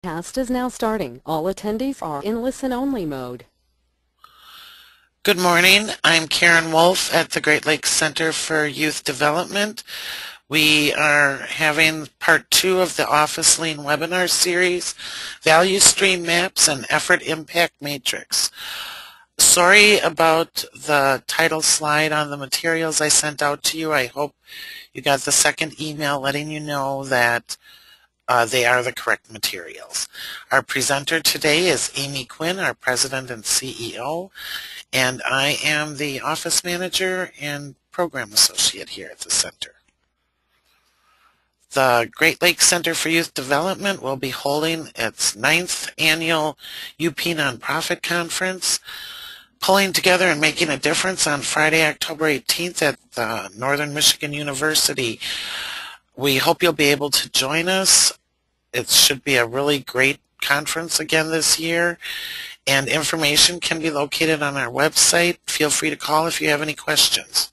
Cast is now starting. All attendees are in listen-only mode. Good morning. I'm Karen Wolf at the Great Lakes Center for Youth Development. We are having part 2 of the Office Lean webinar series, Value Stream Maps and Effort Impact Matrix. Sorry about the title slide on the materials I sent out to you. I hope you got the second email letting you know that they are the correct materials. Our presenter today is Amy Quinn, our President and CEO. And I am the office manager and program associate here at the center. The Great Lakes Center for Youth Development will be holding its 9th annual UP Nonprofit Conference, pulling together and making a difference on Friday, October 18th at Northern Michigan University. We hope you'll be able to join us. It should be a really great conference again this year. And information can be located on our website. Feel free to call if you have any questions.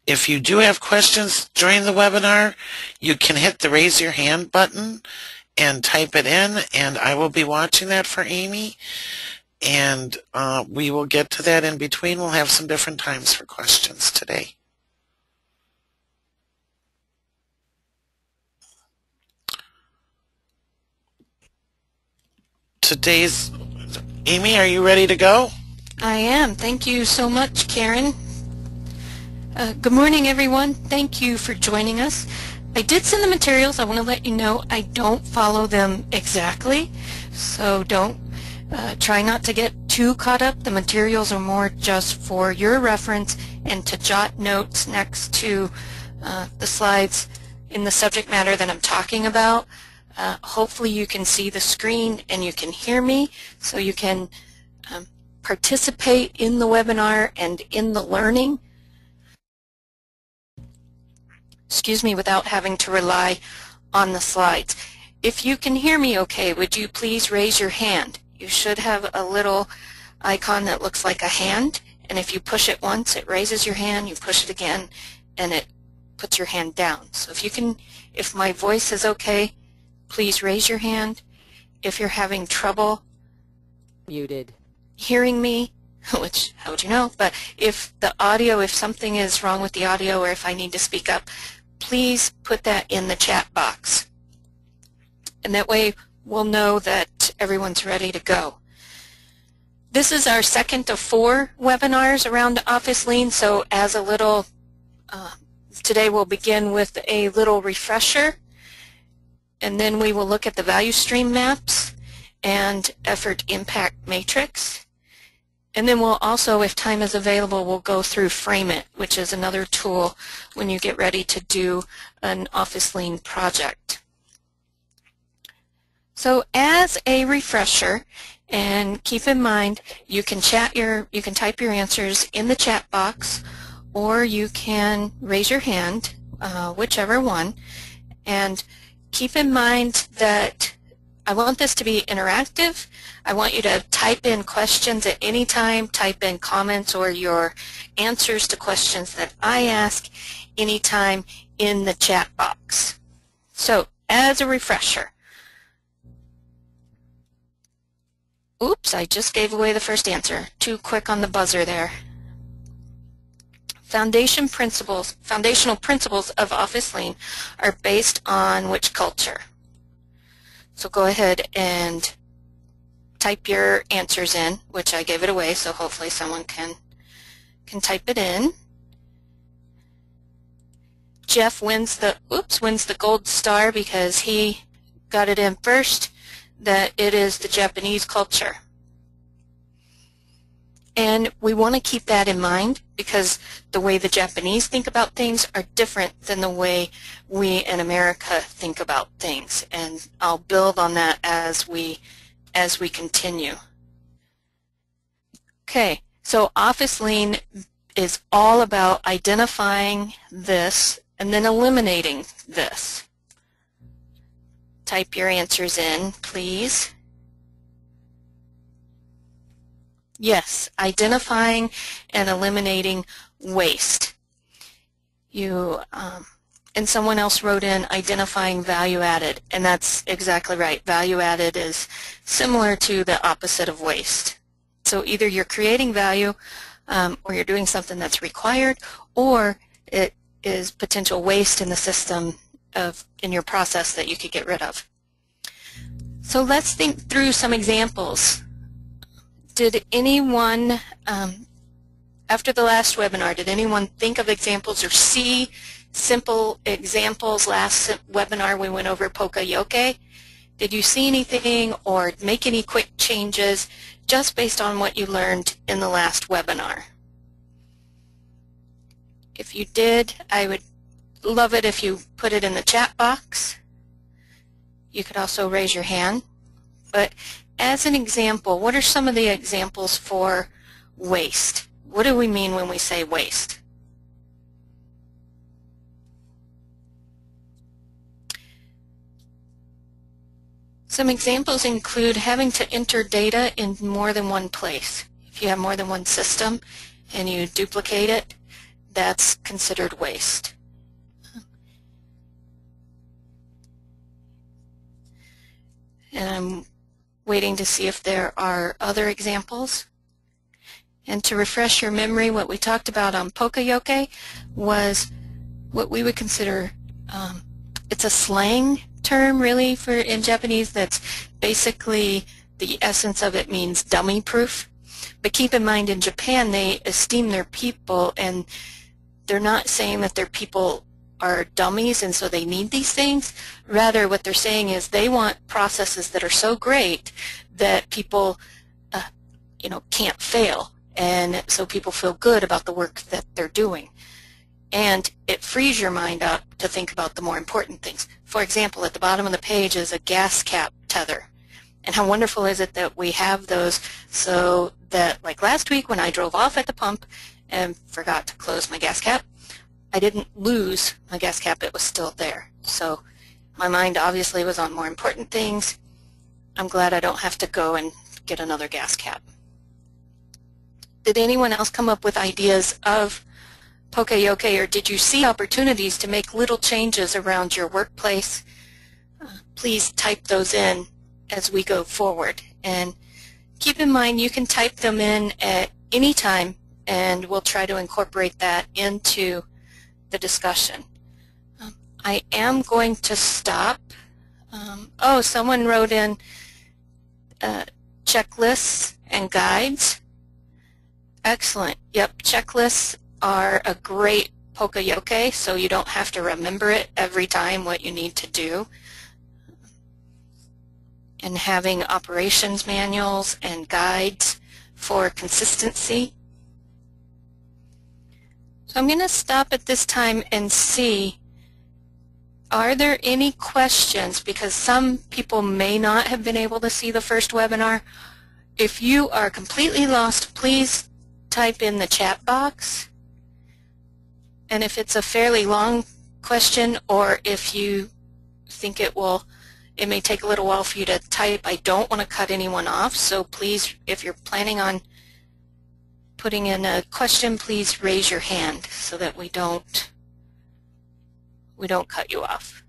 If you do have questions during the webinar, you can hit the raise your hand button and type it in, and I will be watching that for Amy. And we will get to that in between. We'll have some different times for questions today. Amy, are you ready to go? I am. Thank you so much, Karen. Good morning, everyone. Thank you for joining us. I did send the materials. I want to let you know I don't follow them exactly, so don't try not to get too caught up. The materials are more just for your reference and to jot notes next to the slides in the subject matter that I'm talking about. Hopefully you can see the screen and you can hear me, so you can participate in the webinar and in the learning, without having to rely on the slides. If you can hear me okay, would you please raise your hand? You should have a little icon that looks like a hand, and if you push it once, it raises your hand. You push it again, and it puts your hand down. So if my voice is okay, please raise your hand. If you're having trouble Muted. hearing me, which, how would you know? But if something is wrong with the audio or if I need to speak up, please put that in the chat box. And that way we'll know that everyone's ready to go. This is our second of 4 webinars around Office Lean, so as a little, today we'll begin with a little refresher, and then we will look at the value stream maps and effort impact matrix. And then we'll also, if time is available, we'll go through Frame It, which is another tool when you get ready to do an Office Lean project. So as a refresher, and keep in mind, you can type your answers in the chat box, or you can raise your hand, whichever one. And keep in mind that I want this to be interactive. I want you to type in questions at any time, type in comments or your answers to questions that I ask anytime in the chat box. So, as a refresher, oops, I just gave away the first answer. Too quick on the buzzer there. Foundational principles of Office Lean are based on which culture? So go ahead and type your answers in, which I gave it away, so hopefully someone can type it in. Jeff wins the gold star because he got it in first, that it is the Japanese culture. And we want to keep that in mind because the way the Japanese think about things are different than the way we in America think about things. And I'll build on that as we continue. Okay, so Office Lean is all about identifying this and then eliminating this. Type your answers in, please. Yes, identifying and eliminating waste. You And someone else wrote in identifying value added, and that's exactly right. Value added is similar to the opposite of waste. So either you're creating value or you're doing something that's required, or it is potential waste in the system in your process that you could get rid of. So let's think through some examples. Did anyone, after the last webinar, did anyone think of examples or see simple examples? Last webinar we went over Poka-Yoke. Did you see anything or make any quick changes just based on what you learned in the last webinar? If you did, I would love it if you put it in the chat box. You could also raise your hand. But as an example, what are some of the examples for waste? What do we mean when we say waste? Some examples include having to enter data in more than one place. If you have more than one system and you duplicate it, that's considered waste. And I'm waiting to see if there are other examples. And to refresh your memory, what we talked about on Poka-Yoke was what we would consider, it's a slang term really in Japanese that's basically the essence of it means dummy proof. But keep in mind in Japan they esteem their people, and they're not saying that their people are dummies and so they need these things. Rather what they're saying is they want processes that are so great that people can't fail, and so people feel good about the work that they're doing. And it frees your mind up to think about the more important things. For example, at the bottom of the page is a gas cap tether. And how wonderful is it that we have those so that, like last week when I drove off at the pump and forgot to close my gas cap, I didn't lose my gas cap, it was still there. So my mind obviously was on more important things. I'm glad I don't have to go and get another gas cap. Did anyone else come up with ideas of Poka-Yoke, or did you see opportunities to make little changes around your workplace? Please type those in as we go forward. And keep in mind you can type them in at any time, and we'll try to incorporate that into the discussion. I am going to stop. Oh, someone wrote in checklists and guides. Excellent. Yep, checklists are a great Poka-Yoke, so you don't have to remember it every time what you need to do. And having operations manuals and guides for consistency. So I'm going to stop at this time and see, are there any questions? Because some people may not have been able to see the first webinar. If you are completely lost, please type in the chat box. And if it's a fairly long question, or if you think it may take a little while for you to type, I don't want to cut anyone off, so please, if you're planning on putting in a question, please raise your hand so that we don't cut you off.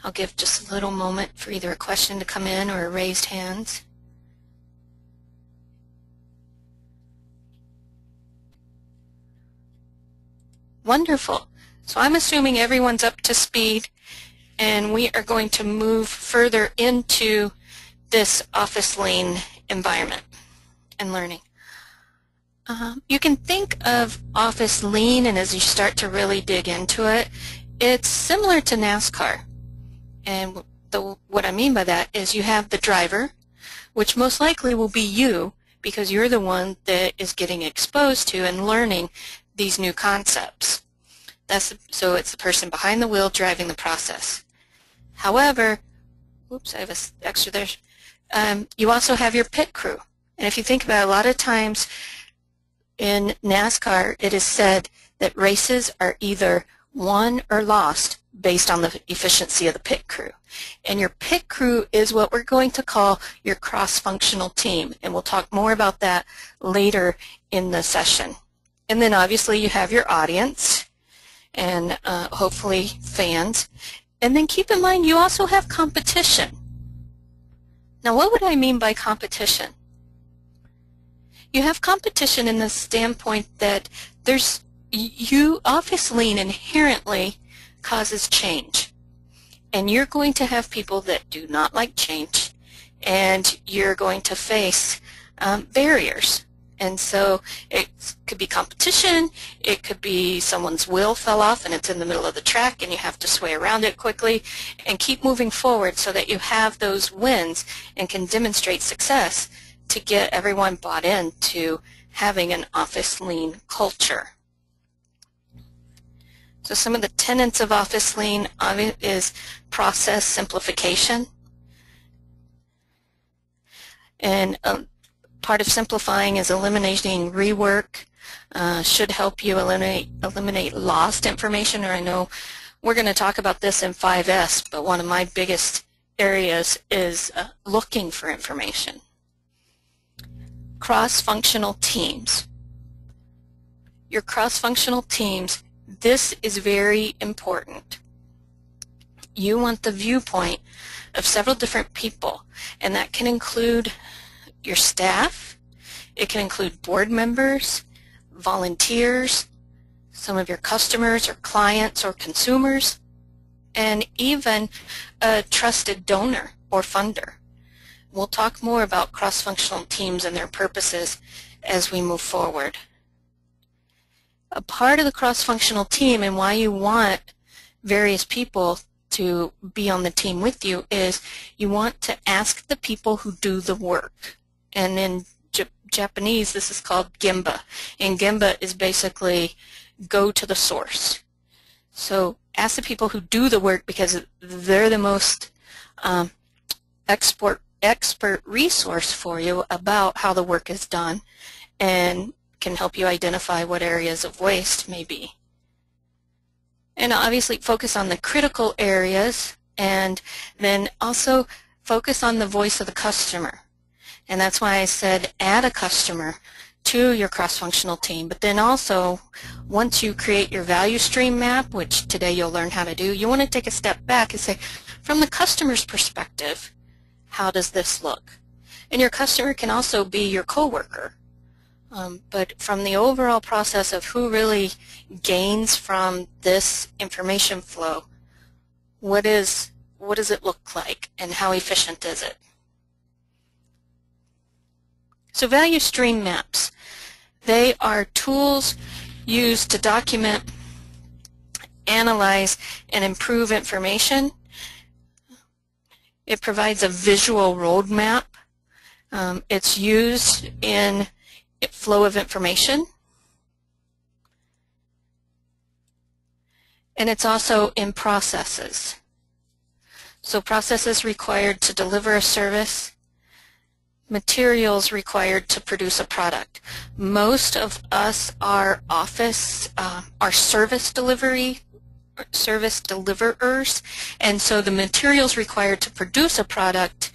I'll give just a little moment for either a question to come in or a raised hands. Wonderful. So I'm assuming everyone's up to speed, and we are going to move further into this Office Lean environment and learning. You can think of Office Lean, and as you start to really dig into it, it's similar to NASCAR. And what I mean by that is you have the driver, which most likely will be you, because you're the one that is getting exposed to and learning these new concepts. So it's the person behind the wheel driving the process. However, oops, I have an extra there. You also have your pit crew. And if you think about it, a lot of times in NASCAR, it is said that races are either won or lost based on the efficiency of the pit crew. And your pit crew is what we're going to call your cross-functional team. And we'll talk more about that later in the session. And then obviously you have your audience and hopefully fans. And then keep in mind you also have competition. Now what would I mean by competition? You have competition in the standpoint that Office Lean inherently causes change. And you're going to have people that do not like change, and you're going to face barriers. And so it could be competition, it could be someone's wheel fell off and it's in the middle of the track and you have to sway around it quickly and keep moving forward so that you have those wins and can demonstrate success to get everyone bought into having an Office Lean culture. So some of the tenets of Office Lean is process simplification. And part of simplifying is eliminating rework. Should help you eliminate lost information, or I know we're going to talk about this in 5S, but one of my biggest areas is looking for information. Cross-functional teams. Your cross-functional teams, this is very important. You want the viewpoint of several different people, and that can include your staff, it can include board members, volunteers, some of your customers or clients or consumers, and even a trusted donor or funder. We'll talk more about cross-functional teams and their purposes as we move forward. A part of the cross-functional team and why you want various people to be on the team with you is you want to ask the people who do the work. And in Japanese, this is called Gemba. And Gemba is basically go to the source. So ask the people who do the work because they're the most expert resource for you about how the work is done and can help you identify what areas of waste may be. And obviously focus on the critical areas and then also focus on the voice of the customer. And that's why I said add a customer to your cross-functional team. But then also, once you create your value stream map, which today you'll learn how to do, you want to take a step back and say, from the customer's perspective, how does this look? And your customer can also be your coworker. But from the overall process of who really gains from this information flow, what does it look like and how efficient is it? So value stream maps, they are tools used to document, analyze, and improve information. It provides a visual roadmap. It's used in flow of information. And it's also in processes. So processes required to deliver a service, materials required to produce a product. Most of us are service deliverers, and so the materials required to produce a product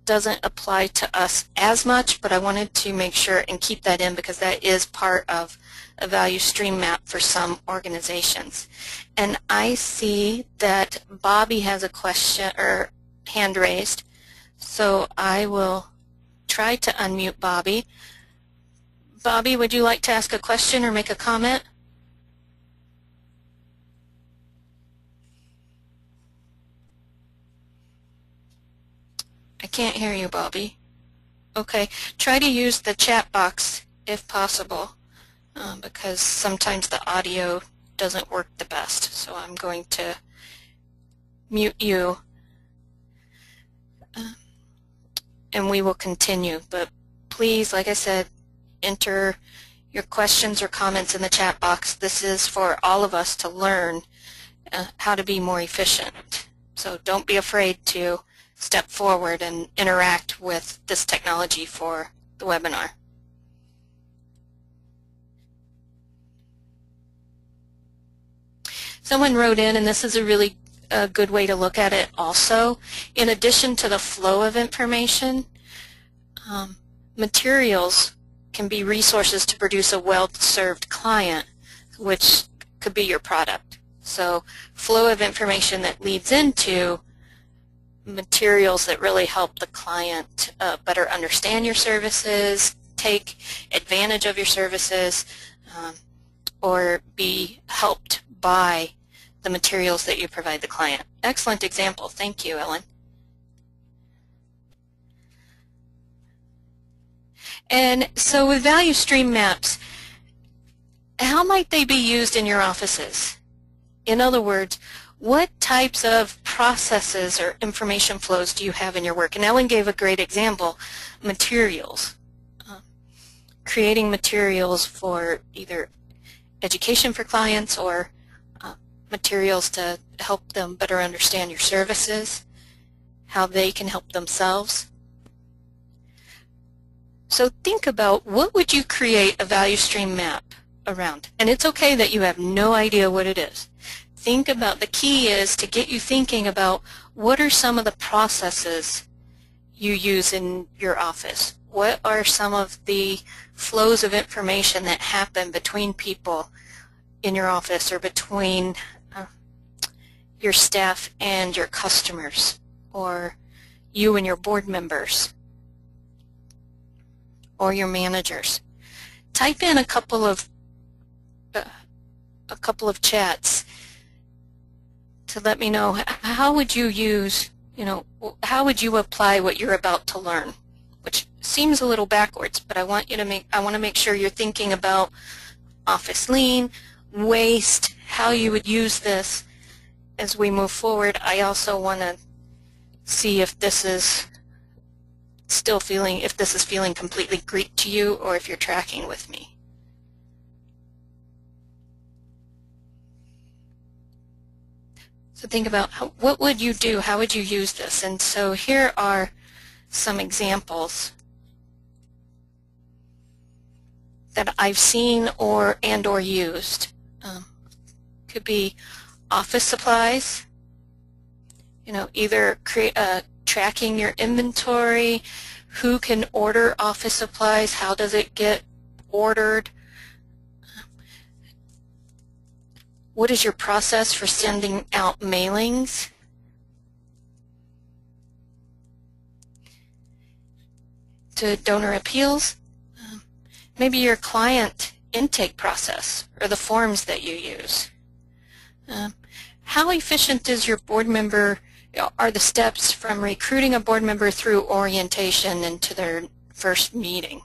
doesn't apply to us as much, but I wanted to make sure and keep that in because that is part of a value stream map for some organizations. And I see that Bobby has a question or hand raised, so I will try to unmute Bobby. Bobby, would you like to ask a question or make a comment? I can't hear you, Bobby. Okay, try to use the chat box if possible, because sometimes the audio doesn't work the best. So I'm going to mute you, and we will continue. But please, like I said, enter your questions or comments in the chat box. This is for all of us to learn how to be more efficient. So don't be afraid to step forward and interact with this technology for the webinar. Someone wrote in, and this is a really good way to look at it also, in addition to the flow of information, materials can be resources to produce a well-served client, which could be your product. So flow of information that leads into materials that really help the client better understand your services, take advantage of your services, or be helped by the materials that you provide the client. Excellent example. Thank you, Ellen. And so with value stream maps, how might they be used in your offices? In other words, what types of processes or information flows do you have in your work? And Ellen gave a great example, materials. Creating materials for either education for clients or materials to help them better understand your services, how they can help themselves. So think about, what would you create a value stream map around? And it's okay that you have no idea what it is. Think about, the key is to get you thinking about what are some of the processes you use in your office. What are some of the flows of information that happen between people in your office or between your staff and your customers, or you and your board members or your managers? Type in a couple of chats to let me know, how would you use, how would you apply what you're about to learn? Which seems a little backwards, but I want to make sure you're thinking about Office Lean, waste, how you would use this as we move forward. I also want to see if this is feeling completely Greek to you, or if you're tracking with me. So think about, what would you do? How would you use this? And so here are some examples that I've seen or used. Could be office supplies, either tracking your inventory, who can order office supplies, how does it get ordered, what is your process for sending out mailings, to donor appeals, maybe your client intake process or the forms that you use. How efficient is your board member, are the steps from recruiting a board member through orientation into their first meeting?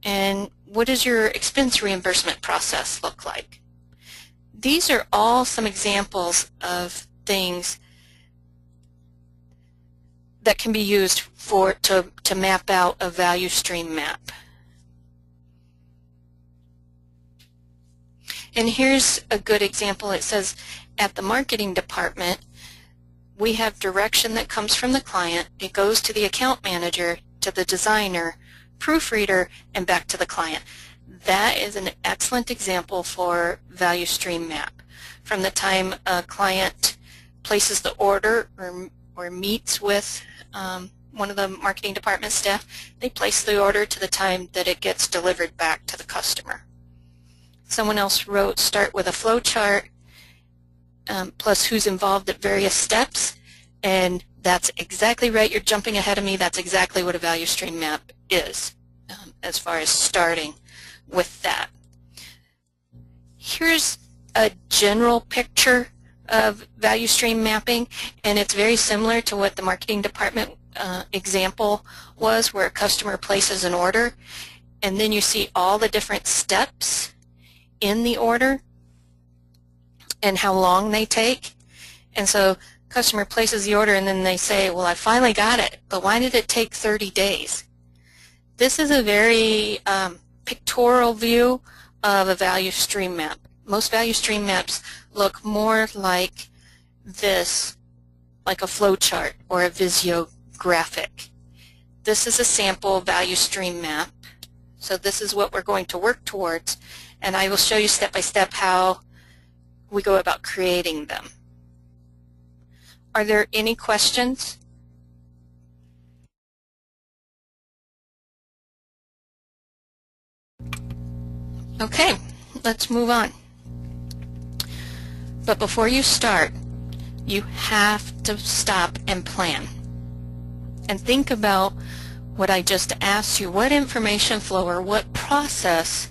And what does your expense reimbursement process look like? These are all some examples of things that can be used to map out a value stream map. And here's a good example. It says, at the marketing department, we have direction that comes from the client. It goes to the account manager, to the designer, proofreader, and back to the client. That is an excellent example for value stream map. From the time a client places the order or meets with one of the marketing department staff, they place the order to the time that it gets delivered back to the customer. Someone else wrote, start with a flow chart plus who's involved at various steps, and that's exactly right. You're jumping ahead of me. That's exactly what a value stream map is as far as starting with that. Here's a general picture of value stream mapping, and it's very similar to what the marketing department example was, where a customer places an order, and then you see all the different steps in the order and how long they take. And so customer places the order and then they say, well, I finally got it, but why did it take 30 days? This is a very pictorial view of a value stream map. Most value stream maps look more like this, like a flow chart or a Visio graphic. This is a sample value stream map. So this is what we're going to work towards, and I will show you step by step how we go about creating them. Are there any questions? Okay, let's move on. But before you start, you have to stop and plan. And think about what I just asked you. What information flow or what process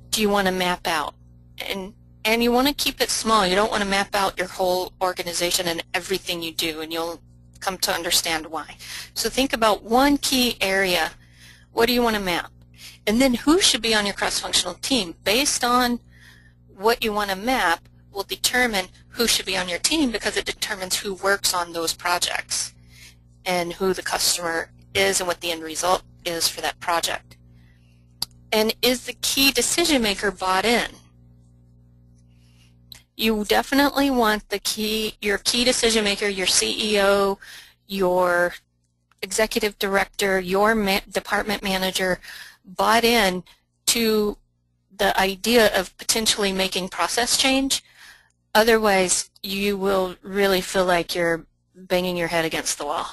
do you want to map out? And you want to keep it small. You don't want to map out your whole organization and everything you do, and you'll come to understand why. So think about one key area. What do you want to map? And then who should be on your cross-functional team? Based on what you want to map will determine who should be on your team, because it determines who works on those projects and who the customer is and what the end result is for that project. And is the key decision maker bought in? You definitely want your key decision maker, your CEO, your executive director, your department manager bought in to the idea of potentially making process change. Otherwise, you will really feel like you're banging your head against the wall.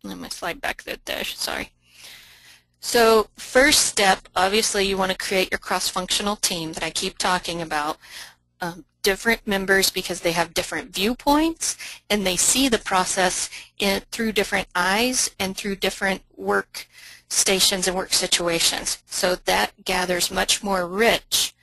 Let me slide back there, sorry. So first step, obviously you want to create your cross-functional team that I keep talking about. Different members, because they have different viewpoints and they see the process through different eyes and through different work stations and work situations. So that gathers much more rich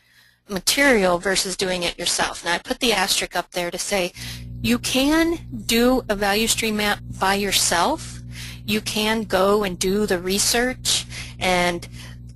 material versus doing it yourself. Now I put the asterisk up there to say you can do a value stream map by yourself. You can go and do the research, and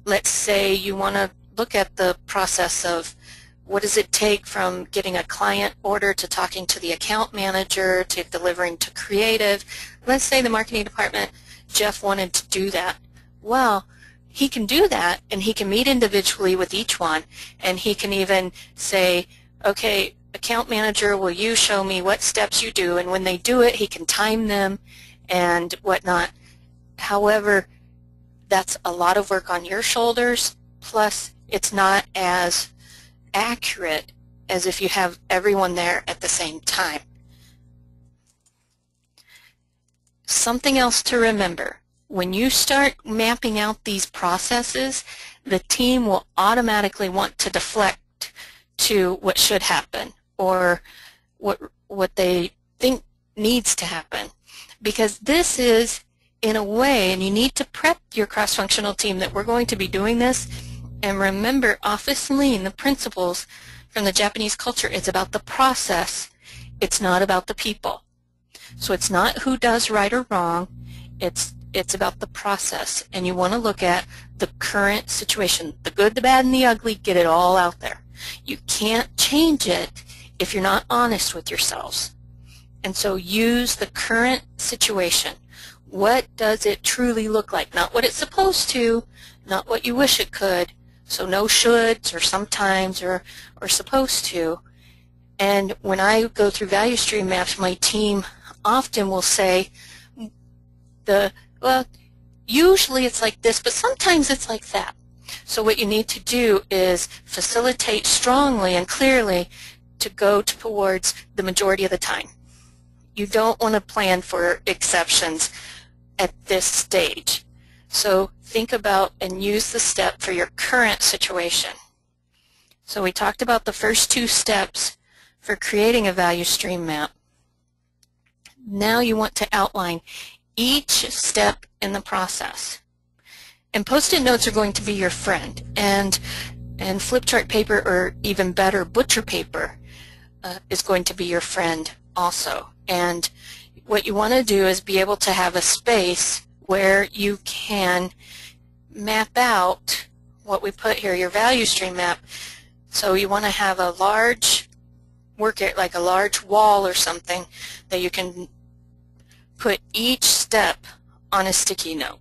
let's say you want to look at the process of what does it take from getting a client order to talking to the account manager to delivering to creative. Let's say the marketing department, Jeff wanted to do that. Well, he can do that, and he can meet individually with each one, and he can even say, okay, account manager, will you show me what steps you do? And when they do it, he can time them and whatnot. However, that's a lot of work on your shoulders, plus it's not as accurate as if you have everyone there at the same time. Something else to remember, when you start mapping out these processes, the team will automatically want to deflect to what should happen or what they think needs to happen. Because this is, in a way, and you need to prep your cross-functional team that we're going to be doing this. And remember, Office Lean, the principles from the Japanese culture, it's about the process. It's not about the people. So it's not who does right or wrong. It's about the process. And you want to look at the current situation, the good, the bad, and the ugly, get it all out there. You can't change it if you're not honest with yourselves. And so use the current situation. What does it truly look like? Not what it's supposed to, not what you wish it could. So no shoulds or sometimes or supposed to. And when I go through value stream maps, my team often will say, well, usually it's like this, but sometimes it's like that. So what you need to do is facilitate strongly and clearly to go towards the majority of the time. You don't want to plan for exceptions at this stage. So think about and use the step for your current situation. So we talked about the first two steps for creating a value stream map. Now you want to outline each step in the process. And Post-it notes are going to be your friend. And flip chart paper, or even better, butcher paper, is going to be your friend also. And what you want to do is be able to have a space where you can map out what we put here, your value stream map. So you want to have a large like a large wall or something that you can put each step on a sticky note.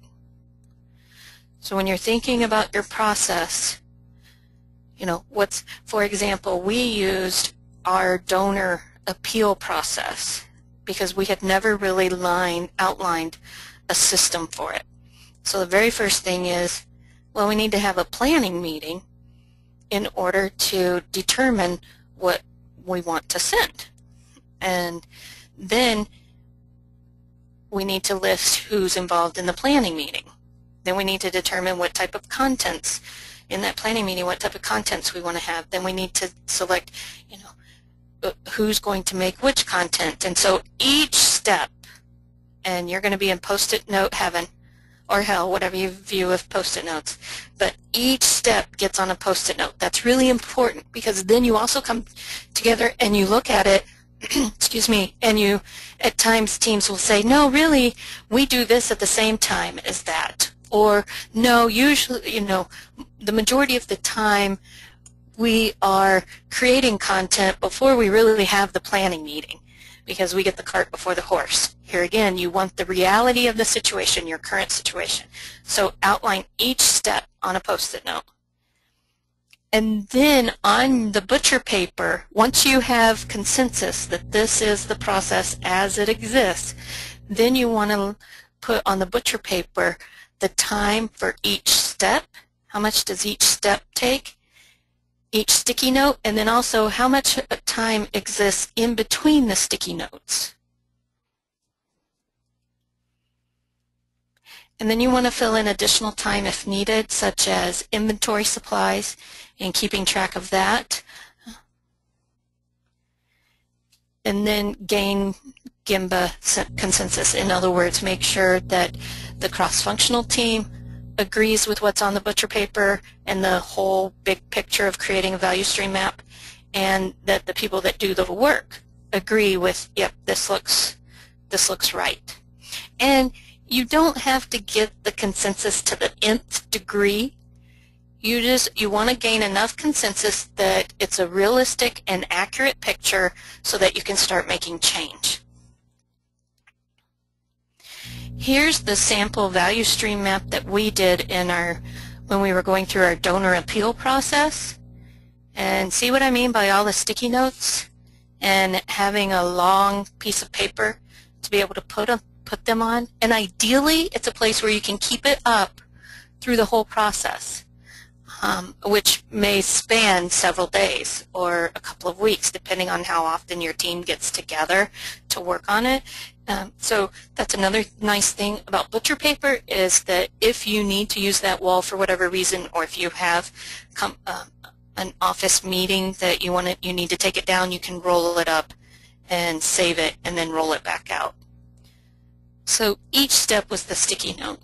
So when you're thinking about your process, for example, we used our donor appeal process because we had never really outlined a system for it. So the very first thing is, well, we need to have a planning meeting in order to determine what we want to send. And then we need to list who's involved in the planning meeting. Then we need to determine what type of contents in that planning meeting, what type of contents we want to have. Then we need to select, who's going to make which content. And so each step, and you're going to be in Post-it note heaven or hell, whatever you view of Post-it notes, but each step gets on a Post-it note. That's really important, because then you also come together and you look at it, excuse me, and you, at times teams will say, no, really, we do this at the same time as that. Or, no, usually, the majority of the time we are creating content before we really have the planning meeting, because we get the cart before the horse. Here again, you want the reality of the situation, your current situation. So outline each step on a Post-it note. And then on the butcher paper, once you have consensus that this is the process as it exists, then you want to put on the butcher paper the time for each step. How much does each step take? Each sticky note, and then also how much time exists in between the sticky notes. And then you want to fill in additional time if needed, such as inventory supplies and keeping track of that. And then gain Gemba consensus. In other words, make sure that the cross-functional team agrees with what's on the butcher paper and the whole big picture of creating a value stream map, and that the people that do the work agree with, yep, this looks right. And you don't have to get the consensus to the nth degree. You want to gain enough consensus that it's a realistic and accurate picture so that you can start making change. Here's the sample value stream map that we did when we were going through our donor appeal process. And see what I mean by all the sticky notes and having a long piece of paper to be able to put them on. And ideally, it's a place where you can keep it up through the whole process, which may span several days or a couple of weeks, depending on how often your team gets together to work on it. So that's another nice thing about butcher paper, is that if you need to use that wall for whatever reason, or if you have an office meeting that you need to take it down, you can roll it up and save it and then roll it back out. So each step was the sticky note.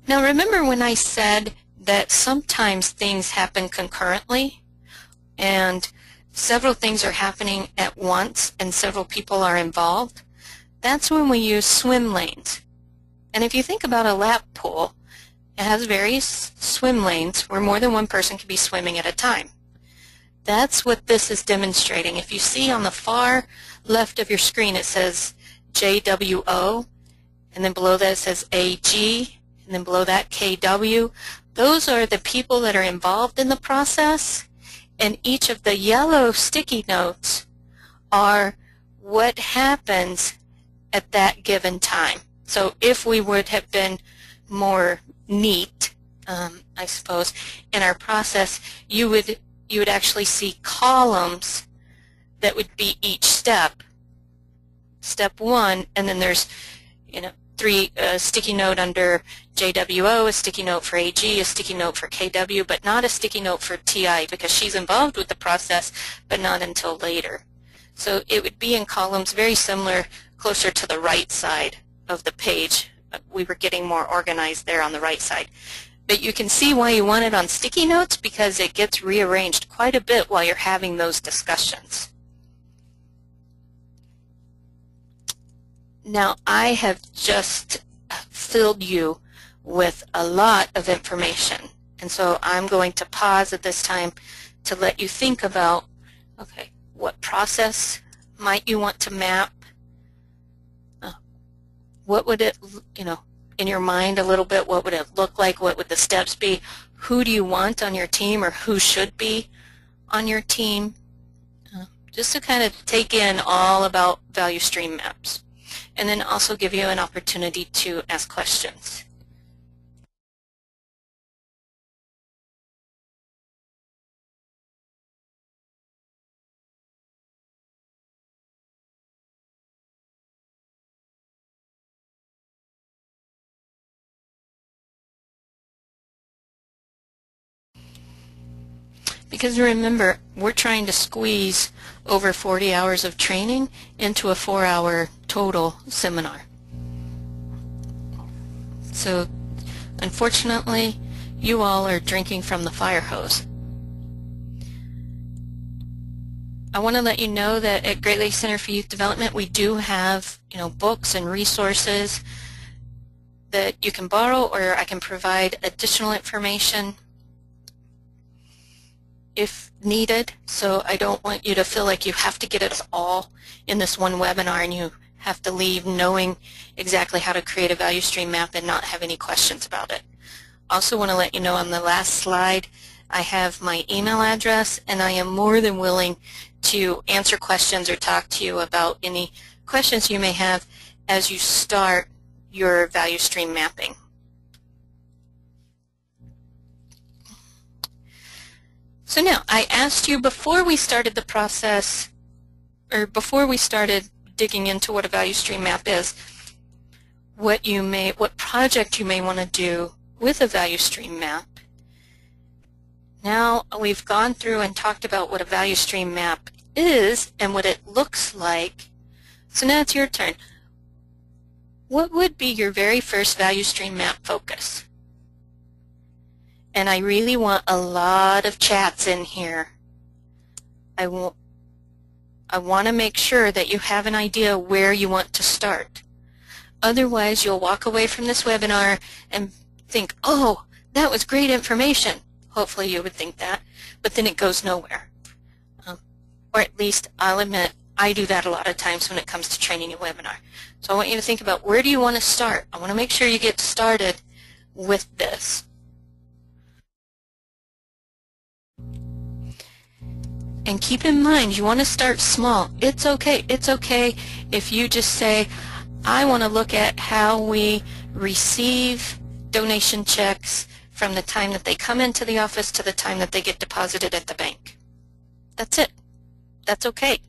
Now remember when I said that sometimes things happen concurrently and several things are happening at once and several people are involved? That's when we use swim lanes. And if you think about a lap pool, it has various swim lanes where more than one person can be swimming at a time. That's what this is demonstrating. If you see on the far left of your screen, it says JWO, and then below that it says AG, and then below that KW. Those are the people that are involved in the process, and each of the yellow sticky notes are what happens at that given time. So if we would have been more neat, I suppose, in our process, you would actually see columns that would be each step. Step one, and then there's a sticky note under JWO, a sticky note for AG, a sticky note for KW, but not a sticky note for TI, because she's involved with the process, but not until later. So it would be in columns very similar, closer to the right side of the page. We were getting more organized there on the right side. But you can see why you want it on sticky notes, because it gets rearranged quite a bit while you're having those discussions. Now, I have just filled you with a lot of information, and so I'm going to pause at this time to let you think about, okay, what process might you want to map? What would it, in your mind a little bit, what would it look like? What would the steps be? Who do you want on your team, or who should be on your team? Just to kind of take in all about value stream maps, and then also give you an opportunity to ask questions. Because remember, we're trying to squeeze over 40 hours of training into a 4-hour total seminar. So unfortunately, you all are drinking from the fire hose. I want to let you know that at Great Lakes Center for Youth Development, we do have, books and resources that you can borrow, or I can provide additional information if needed. So I don't want you to feel like you have to get it all in this one webinar and you have to leave knowing exactly how to create a value stream map and not have any questions about it. Also want to let you know on the last slide I have my email address, and I am more than willing to answer questions or talk to you about any questions you may have as you start your value stream mapping. So now, I asked you before we started the process, or before we started digging into what a value stream map is, what project you may want to do with a value stream map. Now we've gone through and talked about what a value stream map is and what it looks like. So now it's your turn. What would be your very first value stream map focus? And I really want a lot of chats in here. I want to make sure that you have an idea where you want to start. Otherwise, you'll walk away from this webinar and think, oh, that was great information. Hopefully you would think that, but then it goes nowhere. Or at least I'll admit, I do that a lot of times when it comes to training a webinar. So I want you to think about, where do you want to start? I want to make sure you get started with this. And keep in mind, you want to start small. It's okay. It's okay if you just say, I want to look at how we receive donation checks from the time that they come into the office to the time that they get deposited at the bank. That's it. That's okay.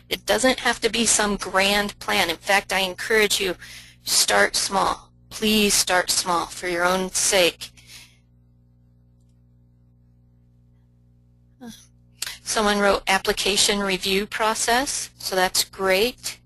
It doesn't have to be some grand plan. In fact, I encourage you, start small. Please start small for your own sake. Someone wrote application review process, so that's great.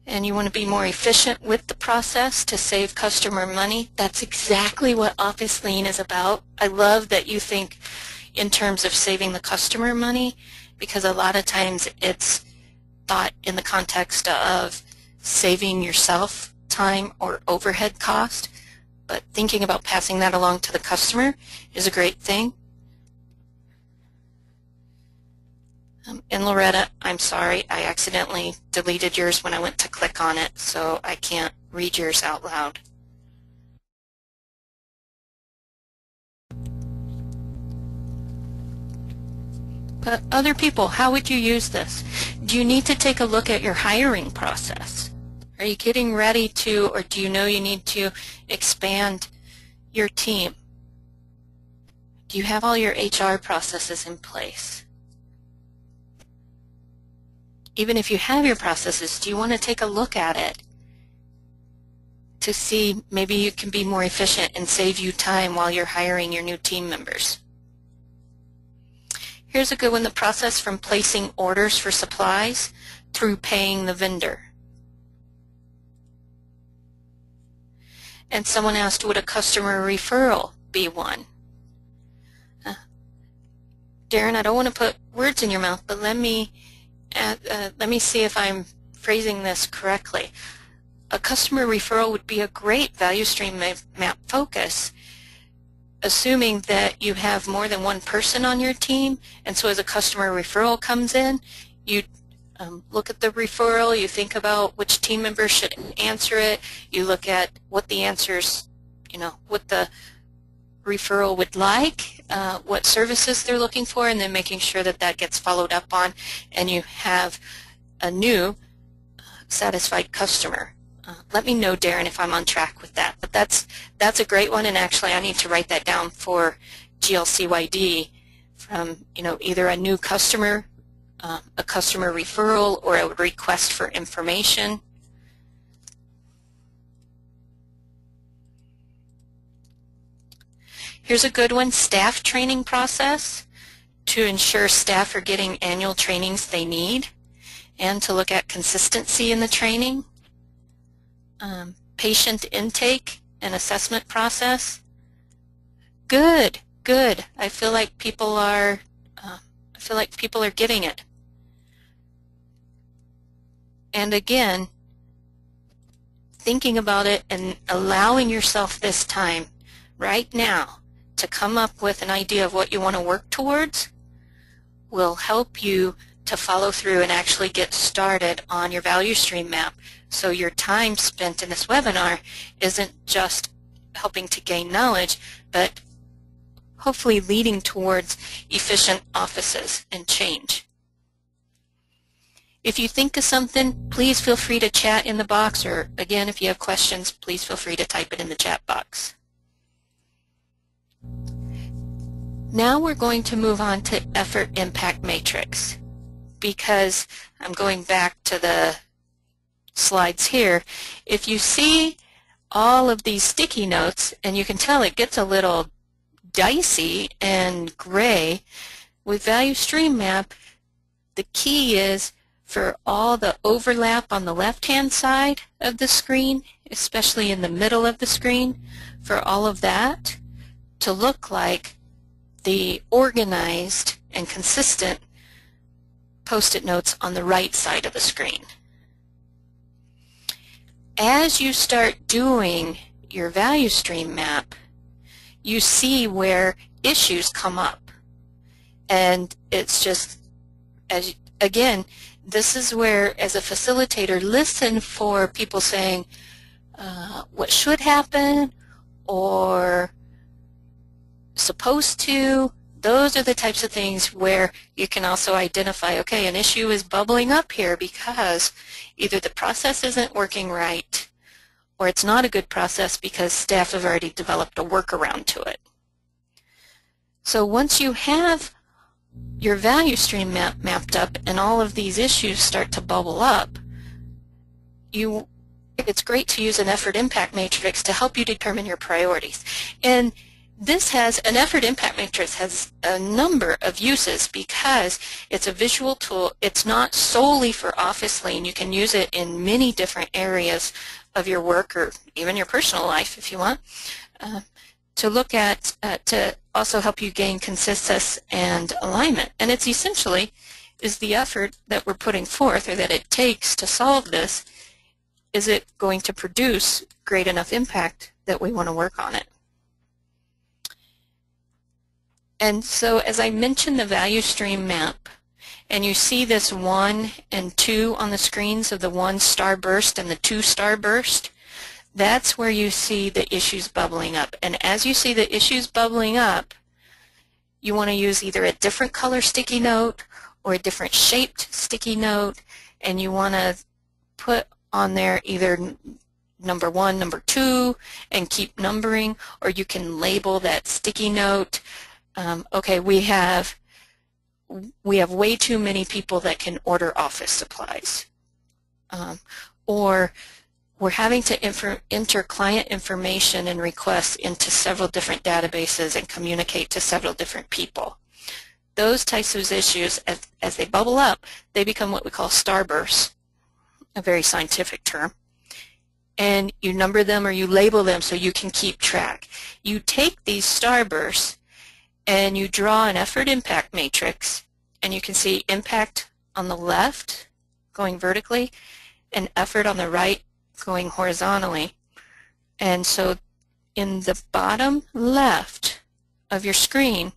And you want to be more efficient with the process to save customer money. That's exactly what Office Lean is about. I love that you think in terms of saving the customer money, because a lot of times it's thought in the context of saving yourself time or overhead cost, but thinking about passing that along to the customer is a great thing. And Loretta, I'm sorry, I accidentally deleted yours when I went to click on it, so I can't read yours out loud. But other people, how would you use this? Do you need to take a look at your hiring process? Are you getting ready to, or do you know you need to expand your team? Do you have all your HR processes in place? Even if you have your processes, do you want to take a look at it to see maybe you can be more efficient and save you time while you're hiring your new team members? Here's a good one, the process from placing orders for supplies through paying the vendor. And someone asked, would a customer referral be one? Darren, I don't want to put words in your mouth, but let me see if I'm phrasing this correctly. A customer referral would be a great value stream map focus, assuming that you have more than one person on your team, and so as a customer referral comes in, you look at the referral, you think about which team member should answer it, you look at what the answers, what the referral would like, what services they're looking for, and then making sure that that gets followed up on, and you have a new satisfied customer. Let me know, Darren, if I'm on track with that. But that's a great one, and actually I need to write that down for GLCYD from either a new customer a customer referral or a request for information. Here's a good one, staff training process, to ensure staff are getting annual trainings they need and to look at consistency in the training. Patient intake and assessment process. Good, good. I feel like people are getting it. And again, thinking about it and allowing yourself this time right now to come up with an idea of what you want to work towards will help you to follow through and actually get started on your value stream map. So your time spent in this webinar isn't just helping to gain knowledge, but hopefully leading towards efficient offices and change. If you think of something, please feel free to chat in the box, or again, if you have questions, please feel free to type it in the chat box. Now we're going to move on to effort impact matrix, because I'm going back to the slides here. If you see all of these sticky notes, and you can tell it gets a little dicey and gray, with Value Stream Map, the key is for all the overlap on the left-hand side of the screen, especially in the middle of the screen, for all of that to look like the organized and consistent Post-it notes on the right side of the screen. As you start doing your value stream map, you see where issues come up. And it's just, again, this is where, as a facilitator, listen for people saying what should happen or supposed to. Those are the types of things where you can also identify, okay, an issue is bubbling up here because either the process isn't working right or it's not a good process because staff have already developed a workaround to it. So once you have your value stream mapped up and all of these issues start to bubble up, it's great to use an effort impact matrix to help you determine your priorities. And this an effort impact matrix has a number of uses because it's a visual tool. It's not solely for Office Lean. You can use it in many different areas of your work or even your personal life if you want, to look at, to also help you gain consistency and alignment. And it's essentially is the effort that we're putting forth or that it takes to solve this, is it going to produce great enough impact that we want to work on it? And so as I mentioned the value stream map, and you see this 1 and 2 on the screens of the 1 starburst and the 2 starburst, that's where you see the issues bubbling up. And as you see the issues bubbling up, you want to use either a different color sticky note or a different shaped sticky note, and you want to put on there either number 1, number 2, and keep numbering, or you can label that sticky note. Okay, we have way too many people that can order office supplies, or we're having to enter client information and requests into several different databases and communicate to several different people. Those types of issues, as they bubble up, they become what we call starbursts, a very scientific term. And you number them or you label them so you can keep track. You take these starbursts and you draw an effort impact matrix, and you can see impact on the left going vertically and effort on the right going horizontally. And so in the bottom left of your screen,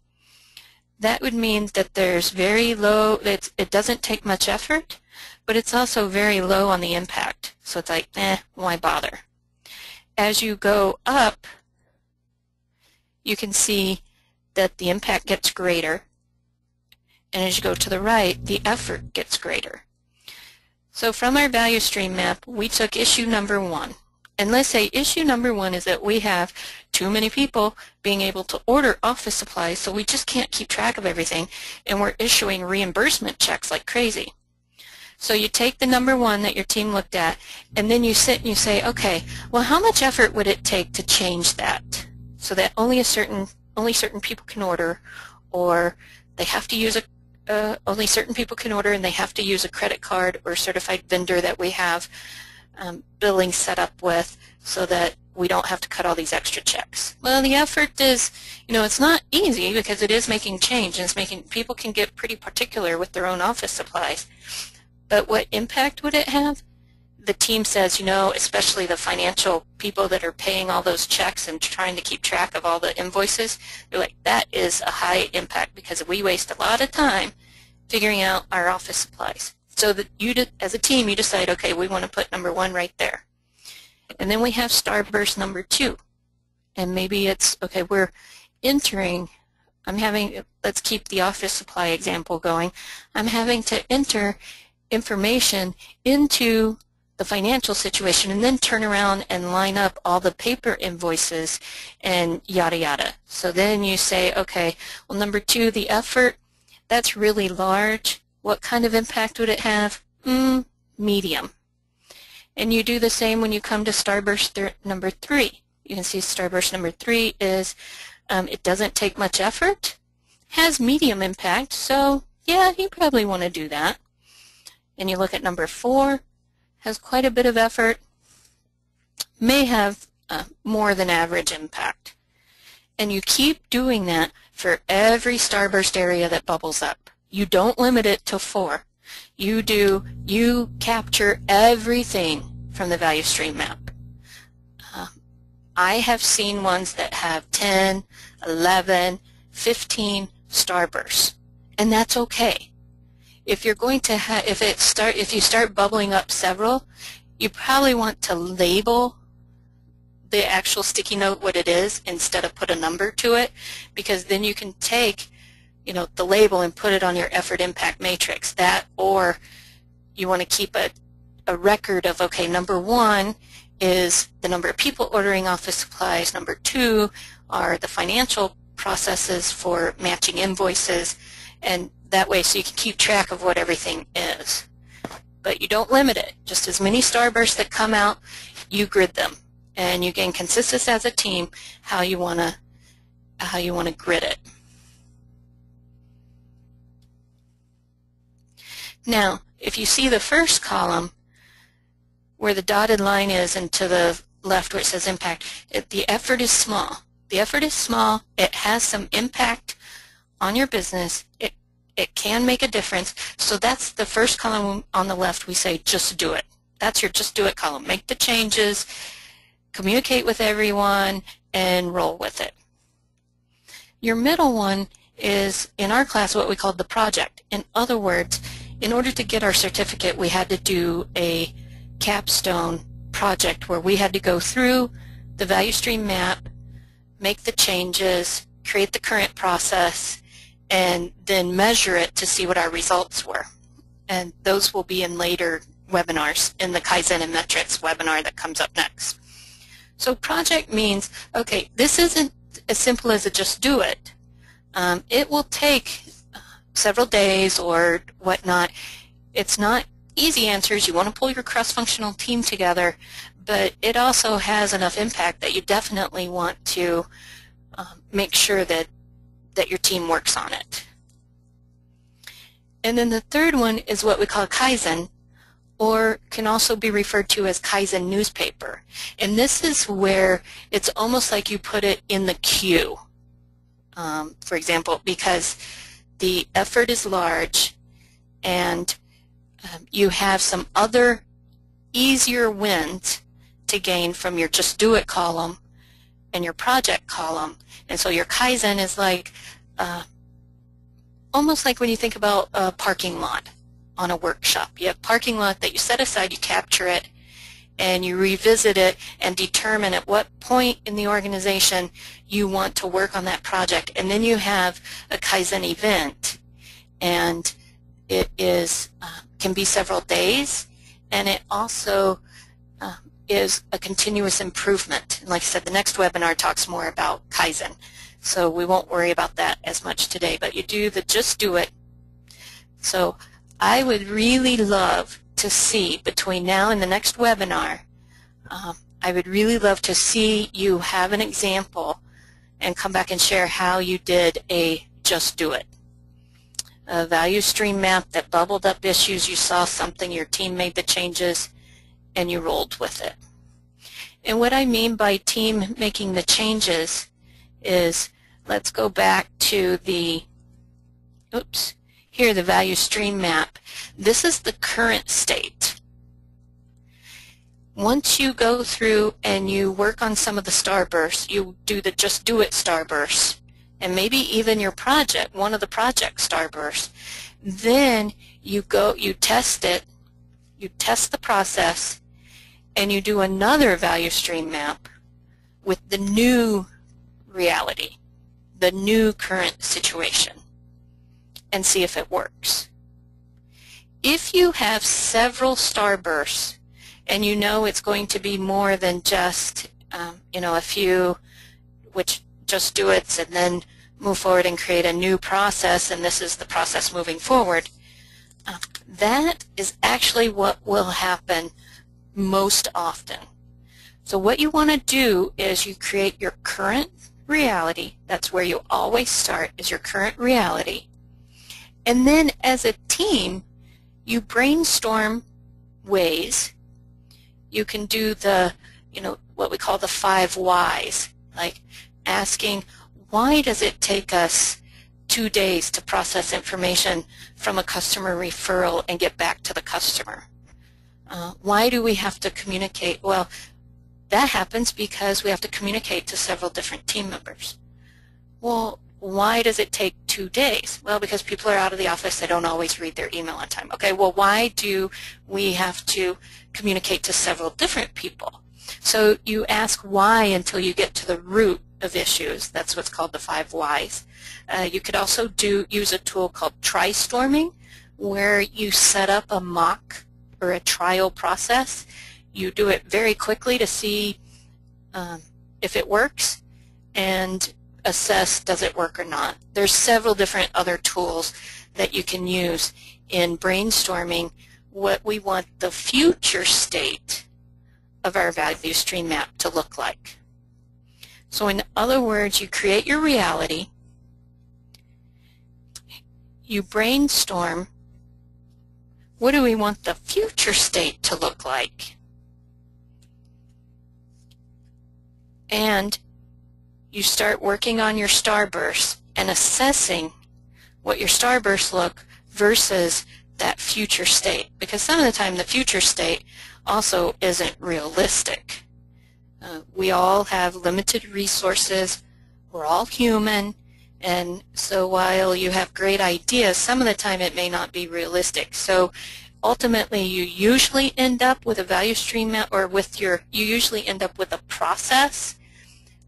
that would mean that there's very low, it doesn't take much effort, but it's also very low on the impact. So it's like, why bother? As you go up, you can see that the impact gets greater, and as you go to the right, the effort gets greater. So from our value stream map, we took issue number 1, And let's say issue number 1 is that we have too many people being able to order office supplies, so we just can't keep track of everything, and we're issuing reimbursement checks like crazy. So you take the number 1 that your team looked at, and then you sit and you say, okay, well, how much effort would it take to change that so that only certain people can order, or they have to use only certain people can order, and they have to use a credit card or certified vendor that we have billing set up with, so that we don't have to cut all these extra checks. Well, the effort is, it's not easy because it is making change, and it's making people can get pretty particular with their own office supplies. But what impact would it have? The team says, especially the financial people that are paying all those checks and trying to keep track of all the invoices, they're like, that is a high impact because we waste a lot of time figuring out our office supplies. So that as a team, you decide, okay, we want to put number 1 right there. And then we have Starburst number 2. And maybe it's, okay, we're entering, let's keep the office supply example going. I'm having to enter information into the financial situation and then turn around and line up all the paper invoices and yada yada. So then you say, okay, well, number 2, the effort, that's really large. What kind of impact would it have? Medium. And you do the same when you come to Starburst number 3. You can see Starburst number 3 is, it doesn't take much effort, has medium impact, so yeah, you probably want to do that. And you look at number 4, has quite a bit of effort, may have more than average impact. And you keep doing that for every Starburst area that bubbles up. You don't limit it to 4. You capture everything from the value stream map. I have seen ones that have 10, 11, 15 Starbursts, and that's okay. If you're going to if you start bubbling up several, you probably want to label the actual sticky note what it is instead of put a number to it, because then you can take the label and put it on your effort impact matrix. That, or you want to keep a record of, okay, number 1 is the number of people ordering office supplies, number 2 are the financial processes for matching invoices, and that way so you can keep track of what everything is. But you don't limit it. Just as many Starbursts that come out, you grid them, and you gain consistency as a team how you want to grid it. Now, if you see the first column where the dotted line is and to the left where it says impact, the effort is small. The effort is small. It has some impact on your business. It can make a difference. So that's the first column on the left. We say just do it. That's your just do it column. Make the changes, communicate with everyone, and roll with it. Your middle one is, in our class, what we call the project. In other words, in order to get our certificate, we had to do a capstone project where we had to go through the value stream map, make the changes, create the current process, and then measure it to see what our results were. And those will be in later webinars, in the Kaizen and Metrics webinar that comes up next. So project means, okay, this isn't as simple as a just do it. It will take several days or whatnot. It's not easy answers. You want to pull your cross-functional team together, but it also has enough impact that you definitely want to make sure that your team works on it. And then the third one is what we call Kaizen, or can also be referred to as Kaizen newspaper. And this is where it's almost like you put it in the queue, for example, because the effort is large and you have some other easier wins to gain from your just do it column and your project column. And so your Kaizen is like almost like when you think about a parking lot on a workshop. You have a parking lot that you set aside, you capture it, and you revisit it and determine at what point in the organization you want to work on that project. And then you have a Kaizen event, and it is can be several days, and it also is a continuous improvement. And like I said, the next webinar talks more about Kaizen, so we won't worry about that as much today. But you do the just do it. So I would really love to see between now and the next webinar, I would really love to see you have an example and come back and share how you did a just do it. A value stream map that bubbled up issues, you saw something, your team made the changes, and you rolled with it. And what I mean by team making the changes is, let's go back to the, here, the value stream map. This is the current state. Once you go through and you work on some of the starbursts, you do the just do it starbursts, and maybe even your project, one of the project starbursts, then you test it, you test the process, and you do another value stream map with the new reality, the new current situation, and see if it works. If you have several starbursts and you know it's going to be more than just a few, which just do it, and then move forward and create a new process, and this is the process moving forward, that is actually what will happen most often. So what you want to do is you create your current reality. That's where you always start, is your current reality. And then as a team, you brainstorm ways. You can do the, what we call the 5 whys, like asking, why does it take us 2 days to process information from a customer referral and get back to the customer? Why do we have to communicate? Well, that happens because we have to communicate to several different team members. Well, why does it take 2 days? Well, because people are out of the office, they don't always read their email on time. Okay, well, why do we have to communicate to several different people? So you ask why until you get to the root of issues. That's what's called the 5 whys. You could also use a tool called TriStorming, where you set up a mock or a trial process. You do it very quickly to see if it works and assess does it work or not. There's several different other tools that you can use in brainstorming what we want the future state of our value stream map to look like. So in other words, you create your reality, you brainstorm what do we want the future state to look like, and you start working on your starbursts and assessing what your starbursts look versus that future state, because some of the time the future state also isn't realistic. We all have limited resources, we're all human, and so while you have great ideas, some of the time it may not be realistic. So ultimately you usually end up with a value stream map, or you usually end up with a process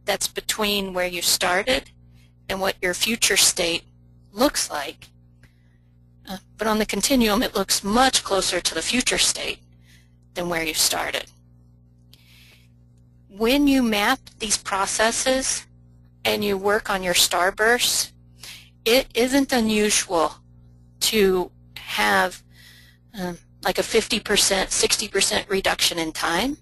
that's between where you started and what your future state looks like. But on the continuum, it looks much closer to the future state than where you started. When you map these processes and you work on your starbursts, it isn't unusual to have like a 50%, 60% reduction in time,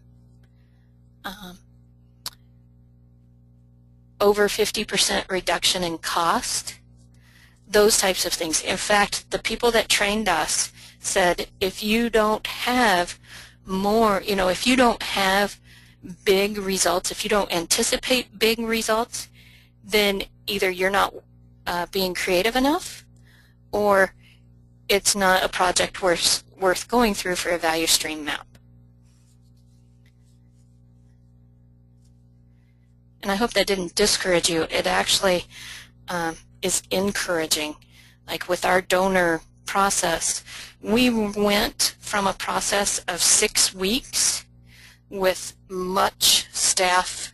over 50% reduction in cost, those types of things. In fact, the people that trained us said if you don't have more, if you don't have big results, if you don't anticipate big results, then either you're not being creative enough, or it's not a project worth going through for a value stream map. And I hope that didn't discourage you. It actually is encouraging. Like with our donor process, we went from a process of 6 weeks with much staff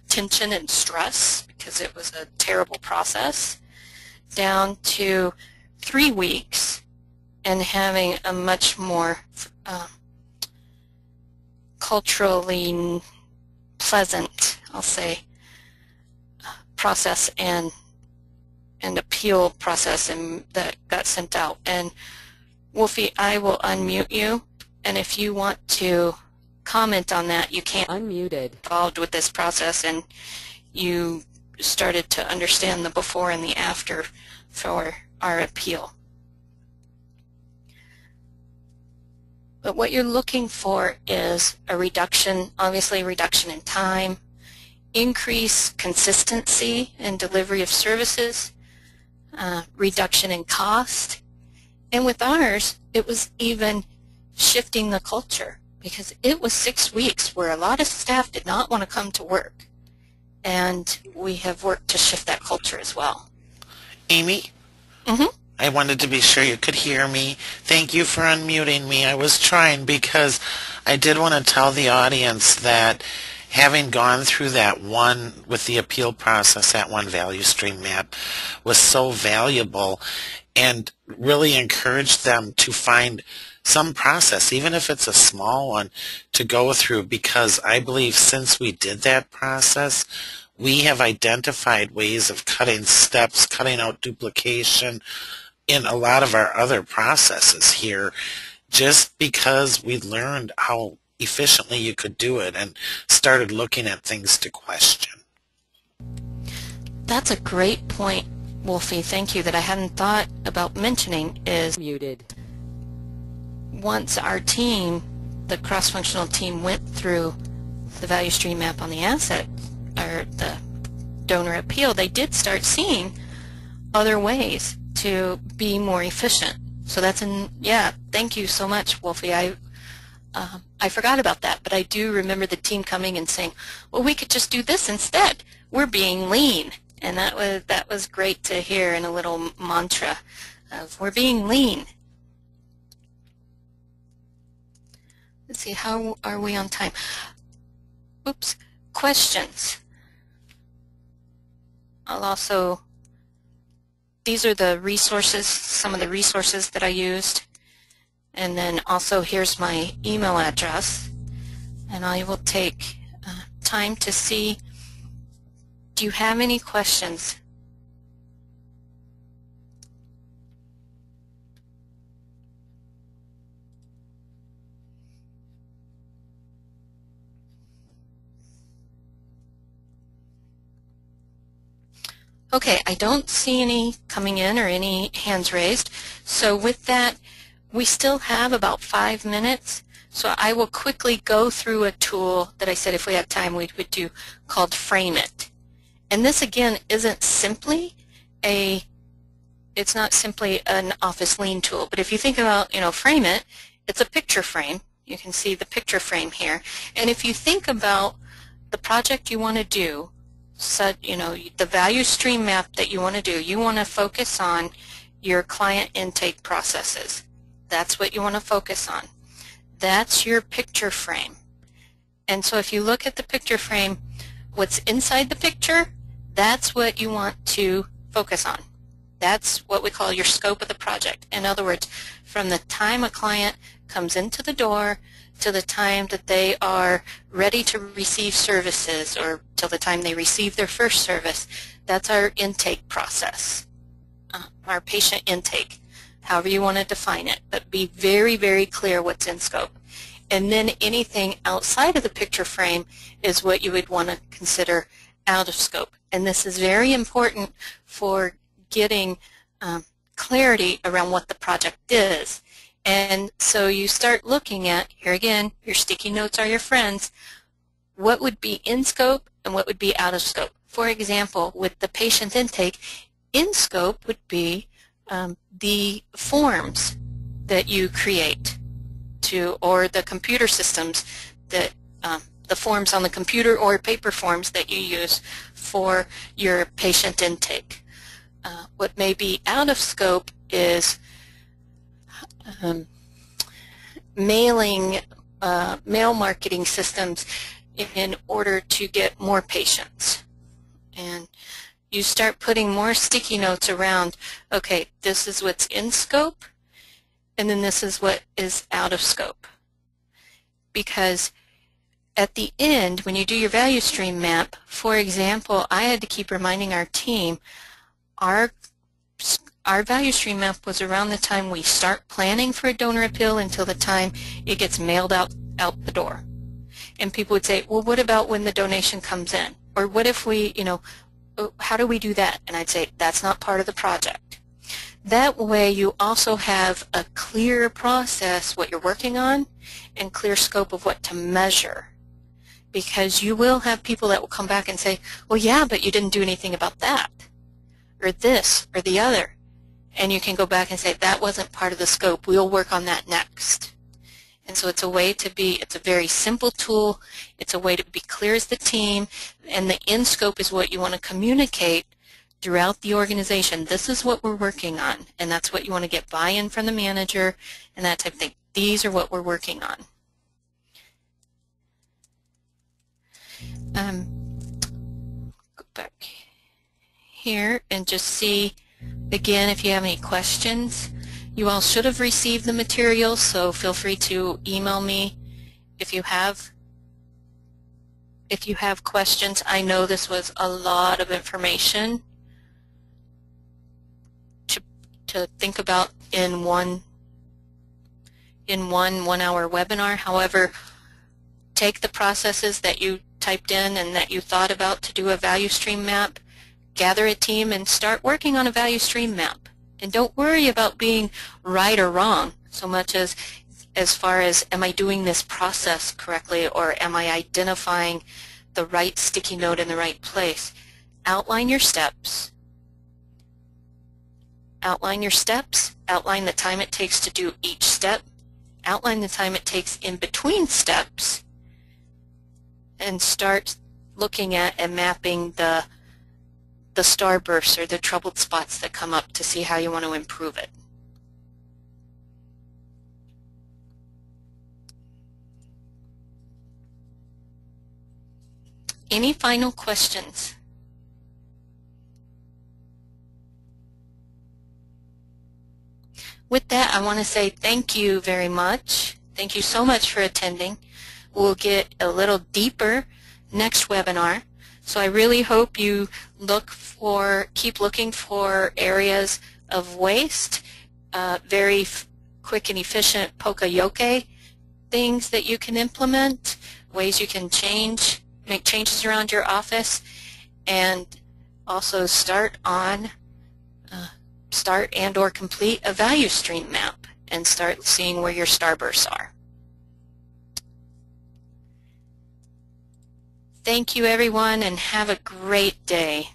tension and stress because it was a terrible process, down to 3 weeks and having a much more culturally pleasant, I'll say, process and appeal process that got sent out. And Wolfie, I will unmute you, and if you want to comment on that, you can. Unmuted. Involved with this process, and you started to understand the before and the after for our appeal. But what you're looking for is a reduction, obviously a reduction in time, increase consistency in delivery of services, reduction in cost, and with ours, it was even shifting the culture, because it was 6 weeks where a lot of staff did not want to come to work, and we have worked to shift that culture as well. Amy? I wanted to be sure you could hear me. Thank you for unmuting me. I was trying because I did want to tell the audience that having gone through that one with the appeal process, that one value stream map was so valuable, and really encouraged them to find some process, even if it's a small one, to go through, because I believe since we did that process, we have identified ways of cutting steps, cutting out duplication in a lot of our other processes here, just because we learned how efficiently you could do it and started looking at things to question. That's a great point, Wolfie. Thank you, that I hadn't thought about mentioning is Muted. once our team, the cross-functional team, went through the value stream map on the asset, or the donor appeal, they did start seeing other ways to be more efficient. So that's yeah, thank you so much, Wolfie. I forgot about that, but I do remember the team coming and saying, well, we could just do this instead. We're being lean. And that was great to hear in a little mantra of we're being lean. Let's see, how are we on time? Oops, questions. I'll also, these are the resources, some of the resources that I used. And then also here's my email address. And I will take time to see, do you have any questions? Okay, I don't see any coming in or any hands raised. So with that, we still have about 5 minutes. So I will quickly go through a tool that I said if we had time we would do, called Frame It. And this again isn't simply it's not simply an Office Lean tool, but if you think about, Frame It, it's a picture frame. You can see the picture frame here. And if you think about the project you want to do, so, the value stream map that you want to do, you want to focus on your client intake processes. That's what you want to focus on. That's your picture frame. And so if you look at the picture frame, what's inside the picture, that's what you want to focus on. That's what we call your scope of the project. In other words, from the time a client comes into the door to the time that they are ready to receive services, or till the time they receive their first service, that's our intake process, our patient intake, however you want to define it. But be very, very clear what's in scope. And then anything outside of the picture frame is what you would want to consider out of scope. And this is very important for getting clarity around what the project is. And so you start looking at, here again, your sticky notes are your friends, what would be in scope and what would be out of scope. For example, with the patient intake, in scope would be the forms that you create or the computer systems that the forms on the computer or paper forms that you use for your patient intake. What may be out of scope is mail marketing systems in order to get more patients. And you start putting more sticky notes around, okay, this is what's in scope, and then this is what is out of scope. Because at the end, when you do your value stream map, for example, I had to keep reminding our team, our value stream map was around the time we start planning for a donor appeal until the time it gets mailed out the door. And people would say, well, what about when the donation comes in? Or what if we, how do we do that? And I'd say, that's not part of the project. That way you also have a clear process, what you're working on, and clear scope of what to measure. Because you will have people that will come back and say, well, yeah, but you didn't do anything about that, or this, or the other. And you can go back and say, that wasn't part of the scope. We'll work on that next. And so it's a way to be, it's a very simple tool. It's a way to be clear as the team. And the end scope is what you want to communicate throughout the organization. This is what we're working on. And that's what you want to get buy-in from the manager and that type of thing. These are what we're working on. Go back here and just see, again, if you have any questions. You all should have received the materials, so feel free to email me if you have questions. I know this was a lot of information to think about in one 1-hour webinar. However, take the processes that you typed in and that you thought about to do a value stream map, gather a team and start working on a value stream map. And don't worry about being right or wrong so much as far as, am I doing this process correctly, or am I identifying the right sticky note in the right place? Outline your steps. Outline your steps. Outline the time it takes to do each step. Outline the time it takes in between steps. And start looking at and mapping the starbursts or the troubled spots that come up to see how you want to improve it. Any final questions? With that, I want to say thank you very much. Thank you so much for attending. We'll get a little deeper next webinar. So I really hope you keep looking for areas of waste, very quick and efficient Poka-Yoke things that you can implement, ways you can make changes around your office, and also start and or complete a value stream map and start seeing where your starbursts are. Thank you, everyone, and have a great day.